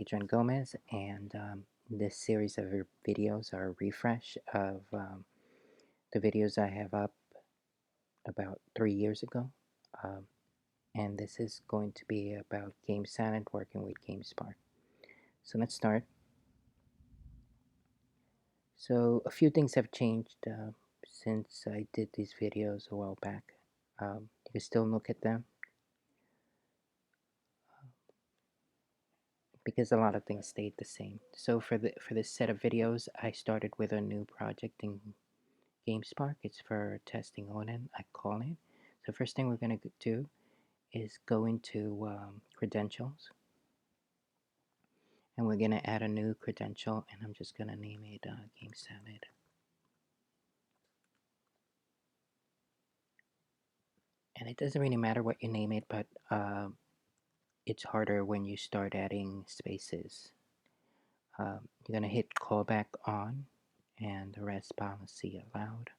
Gomez, and this series of videos are a refresh of the videos I have up about 3 years ago. Um, and this is going to be about GameSalad working with GameSpark. So let's start. So a few things have changed since I did these videos a while back. You can still look at them because a lot of things stayed the same. So for this set of videos, I started with a new project in GameSpark. It's for testing on it, I call it. So first thing we're going to do is go into credentials, and we're going to add a new credential, and I'm just going to name it GameSalad. And it doesn't really matter what you name it, but it's harder when you start adding spaces. You're going to hit callback on and the rest policy allowed.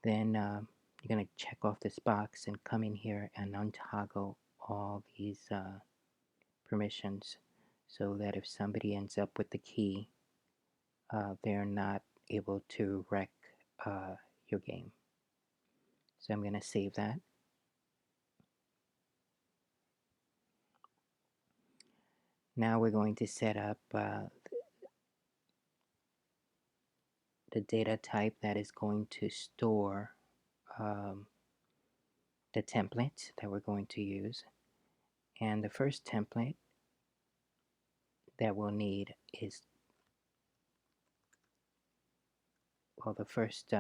Then you're going to check off this box and come in here and untoggle all these permissions so that if somebody ends up with the key, they're not able to wreck your game. So I'm going to save that. Now we're going to set up the data type that is going to store the template that we're going to use. And the first template that we'll need is, well, the first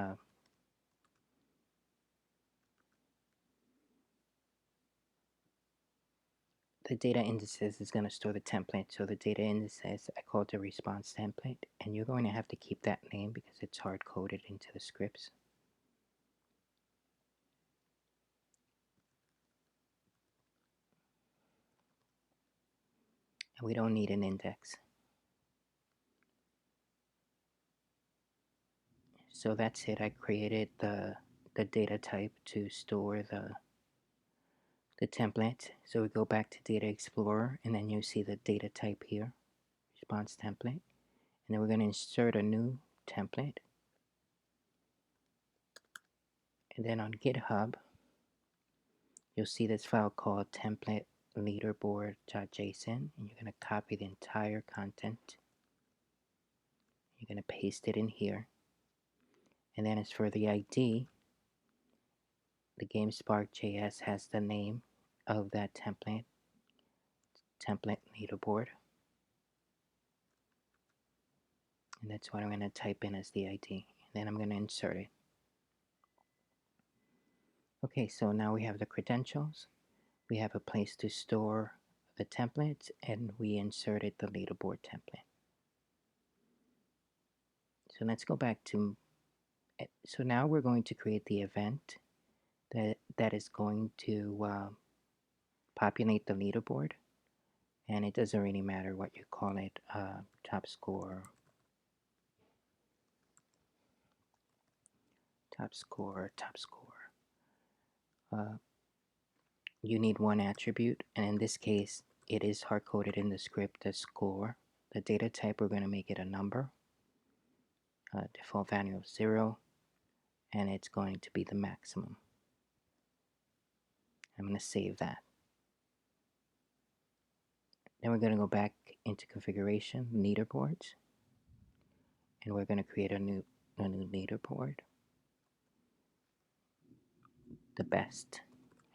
the data indices is going to store the template. So the data indices, I call it the response template, and you're going to have to keep that name because it's hard coded into the scripts. And we don't need an index. So that's it. I created the data type to store the template. So we go back to Data Explorer, and then you see the data type here, response template. And then we're going to insert a new template. And then on GitHub, you'll see this file called template leaderboard.json, and you're going to copy the entire content. You're going to paste it in here. And then as for the ID, the Gamespark.js has the name of that template leaderboard. And that's what I'm going to type in as the ID. And then I'm going to insert it. Okay, so now we have the credentials. We have a place to store the templates, and we inserted the leaderboard template. So let's go back to, so now we're going to create the event that is going to populate the leaderboard. And it doesn't really matter what you call it, top score, top score, top score. You need one attribute, and in this case, it is hard-coded in the script, the score. The data type, we're going to make it a number, default value of 0, and it's going to be the maximum. I'm going to save that. Then we're going to go back into configuration, leaderboards, and we're going to create a new leaderboard, the best.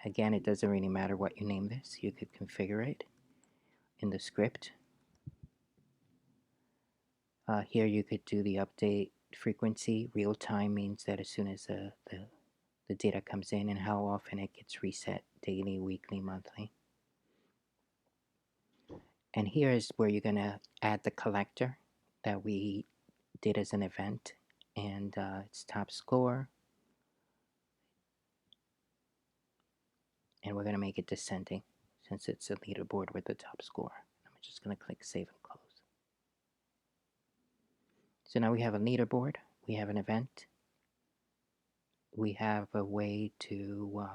Again, it doesn't really matter what you name this. You could configure it in the script. Here you could do the update frequency. Real time means that as soon as the data comes in and how often it gets reset, daily, weekly, monthly. And here is where you're going to add the collector that we did as an event, and it's top score, and we're going to make it descending since it's a leaderboard with the top score. I'm just going to click save and close. So now we have a leaderboard, we have an event, we have a way to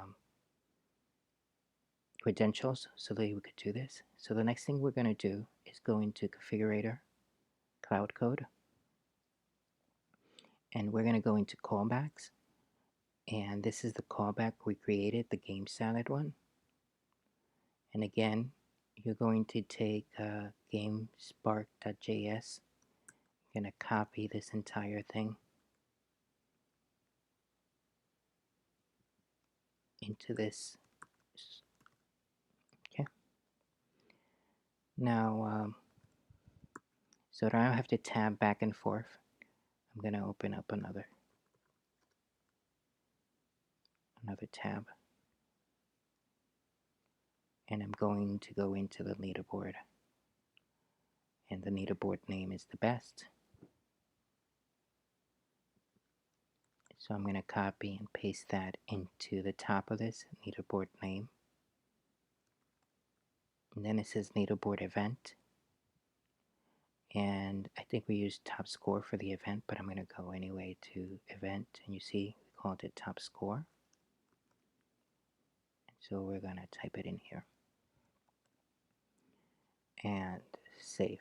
credentials so that we could do this. So the next thing we're going to do is go into configurator, cloud code, and we're going to go into callbacks. And this is the callback we created, the GameSalad one. And again, you're going to take gamespark.js. You're going to copy this entire thing into this. Okay. Now, so that I don't have to tab back and forth, I'm going to open up another tab. And I'm going to go into the leaderboard. And the leaderboard name is the best. So I'm going to copy and paste that into the top of this leaderboard name. And then it says leaderboard event. And I think we used top score for the event, but I'm going to go anyway to event. And you see, we called it top score. So we're going to type it in here. And save.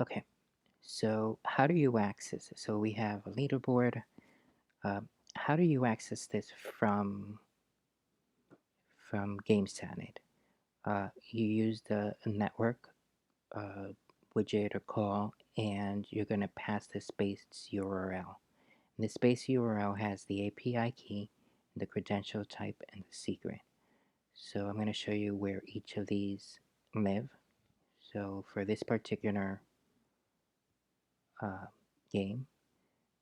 Okay, so how do you access it? So we have a leaderboard. How do you access this from GameSalad? You use the network widget or call, and you're going to pass the space URL. And the space URL has the API key, the credential type, and the secret. So I'm going to show you where each of these live. So for this particular game,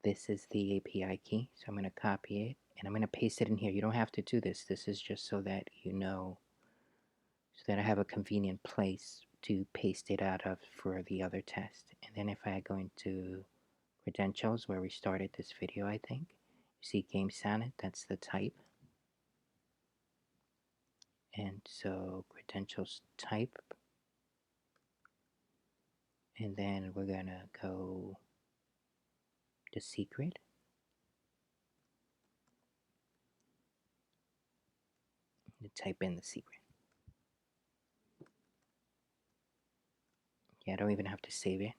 this is the API key. So I'm going to copy it, and I'm going to paste it in here. You don't have to do this. This is just so that you know, so that I have a convenient place to paste it out of for the other test. And then if I go into credentials, where we started this video, I think, you see GameSalad, that's the type. And so credentials type, and then we're gonna go to secret. And type in the secret. Yeah, I don't even have to save it.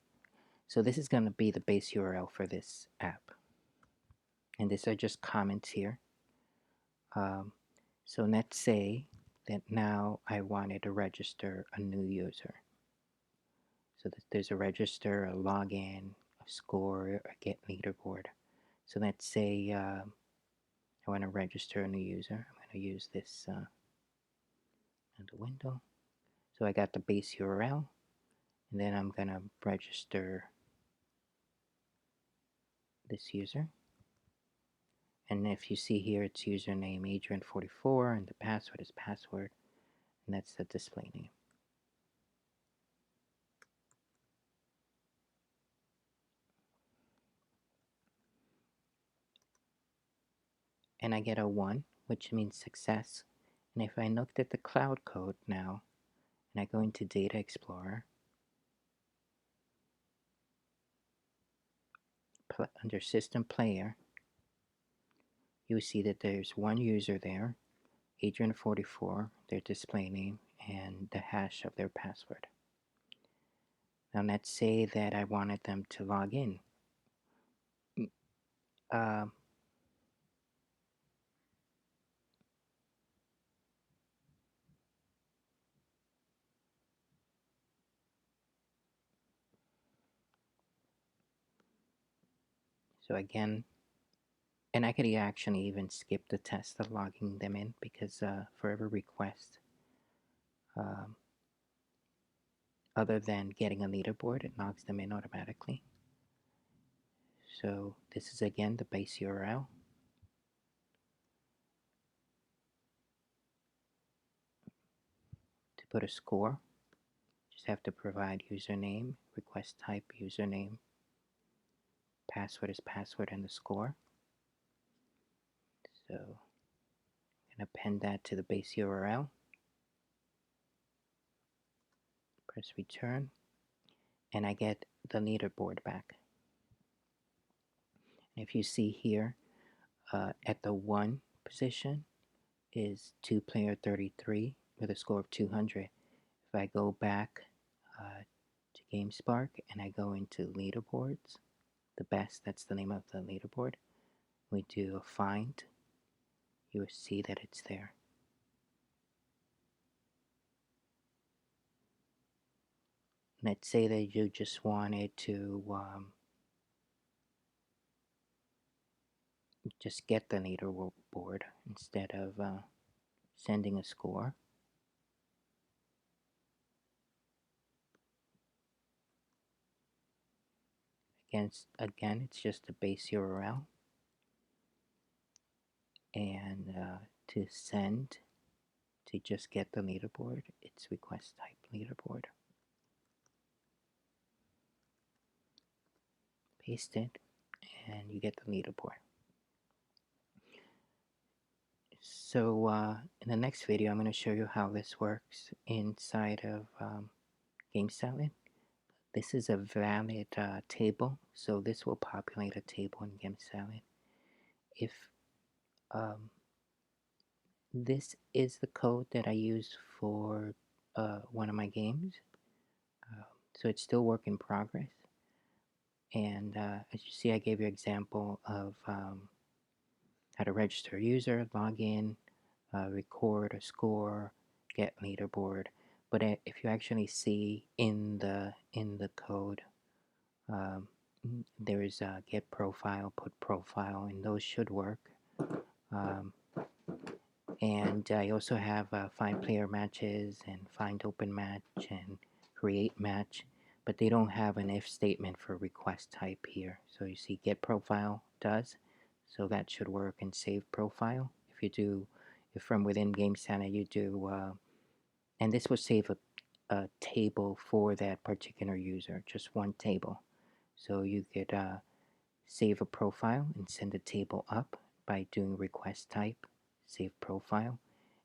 So this is gonna be the base URL for this app. And these are just comments here. So let's say that now I wanted to register a new user. So there's a register, a login, a score, a get leaderboard. So let's say I want to register a new user. I'm going to use this in the window. So I got the base URL, and then I'm going to register this user. And if you see here, it's username Adrian44, and the password is password, and that's the display name. And I get a 1, which means success. And if I looked at the cloud code now, and I go into Data Explorer, under System Player, you see that there's one user there, Adrian44, their display name, and the hash of their password. Now let's say that I wanted them to log in. So again, and I could actually even skip the test of logging them in, because for every request, other than getting a leaderboard, it logs them in automatically. So this is again the base URL. To put a score, just have to provide username, request type, username, password is password, and the score. So I'm going to append that to the base URL. Press return, and I get the leaderboard back. And if you see here, at the 1 position is 2-player 33 with a score of 200. If I go back to GameSpark and I go into leaderboards, the best, that's the name of the leaderboard, we do a find, you will see that it's there. Let's say that you just wanted to just get the leaderboard instead of sending a score. Again, it's just a base URL, and to send, to just get the leaderboard, it's request type leaderboard. Paste it, and you get the leaderboard. So in the next video, I'm going to show you how this works inside of GameSalad. This is a valid table, so this will populate a table in GameSalad. If this is the code that I use for one of my games, so it's still work in progress. And as you see, I gave you an example of how to register a user, log in, record a score, get leaderboard. But if you actually see in the code, there is a get profile, put profile, and those should work. And I also have find player matches and find open match and create match, but they don't have an if statement for request type here. So you see get profile does, so that should work, and save profile. If you do, if from within GameSalad you do, and this will save a table for that particular user, just one table. So you could save a profile and send a table up by doing request type, save profile,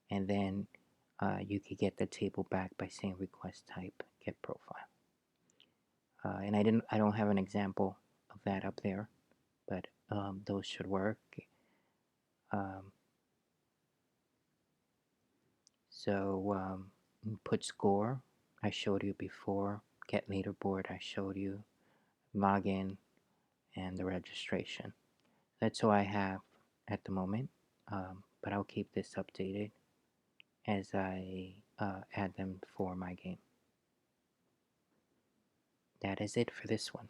and then you could get the table back by saying request type get profile. And I don't have an example of that up there, but those should work. So put score, I showed you before. Get leaderboard, I showed you. Login and the registration. That's all I have at the moment, but I'll keep this updated as I add them for my game. That is it for this one.